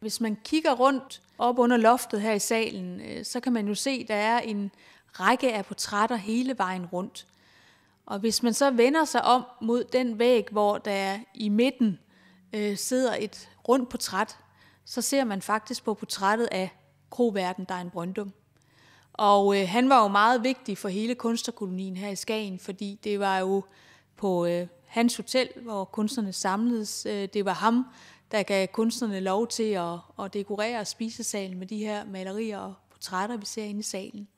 Hvis man kigger rundt op under loftet her i salen, så kan man jo se, at der er en række af portrætter hele vejen rundt. Og hvis man så vender sig om mod den væg, hvor der i midten sidder et rundt portræt, så ser man faktisk på portrættet af kroværten Dein Brøndum. Og han var jo meget vigtig for hele kunstnerkolonien her i Skagen, fordi det var jo på hans hotel, hvor kunstnerne samledes. Det var ham, der gav kunstnerne lov til at dekorere spisesalen med de her malerier og portrætter, vi ser inde i salen.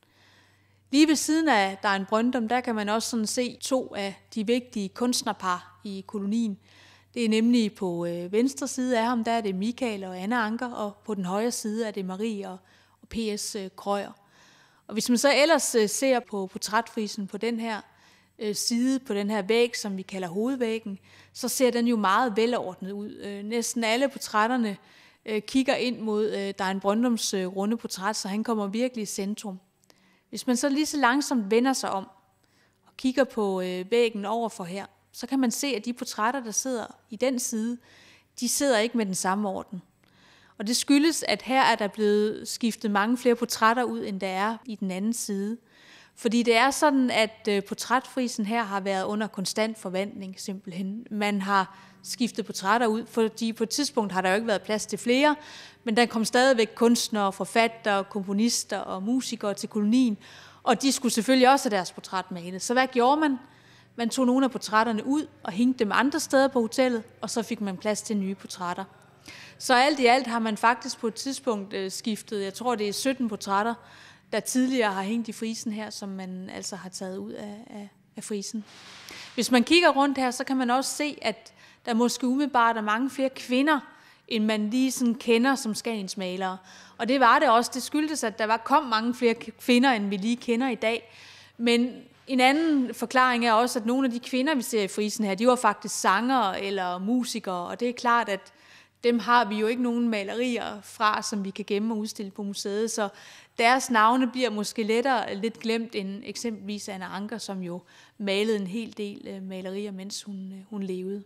Lige ved siden af Dein Brøndum, der kan man også sådan se to af de vigtige kunstnerpar i kolonien. Det er nemlig på venstre side af ham, der er det Michael og Anna Anker, og på den højre side er det Marie og P.S. Krøyer. Og hvis man så ellers ser på portrætfrisen på den her side, på den her væg, som vi kalder hovedvæggen, så ser den jo meget velordnet ud. Næsten alle portrætterne kigger ind mod Dein Brøndums runde portræt, så han kommer virkelig i centrum. Hvis man så lige så langsomt vender sig om og kigger på væggen overfor her, så kan man se, at de portrætter, der sidder i den side, de sidder ikke med den samme orden. Og det skyldes, at her er der blevet skiftet mange flere portrætter ud, end der er i den anden side. Fordi det er sådan, at portrætfrisen her har været under konstant forvandling simpelthen. Man har skiftet portrætter ud, fordi på et tidspunkt har der jo ikke været plads til flere, men der kom stadigvæk kunstnere, forfattere, komponister og musikere til kolonien, og de skulle selvfølgelig også have deres portræt malet. Så hvad gjorde man? Man tog nogle af portrætterne ud og hængte dem andre steder på hotellet, og så fik man plads til nye portrætter. Så alt i alt har man faktisk på et tidspunkt skiftet, jeg tror det er 17 portrætter, der tidligere har hængt i frisen her, som man altså har taget ud af frisen. Hvis man kigger rundt her, så kan man også se, at der måske umiddelbart er mange flere kvinder, end man lige sådan kender som Skagens malere. Og det var det også. Det skyldtes, at der kom mange flere kvinder, end vi lige kender i dag. Men en anden forklaring er også, at nogle af de kvinder, vi ser i frisen her, de var faktisk sangere eller musikere, og det er klart, at dem har vi jo ikke nogen malerier fra, som vi kan gemme og udstille på museet, så deres navne bliver måske lettere lidt glemt end eksempelvis Anna Anker, som jo malede en hel del malerier, mens hun levede.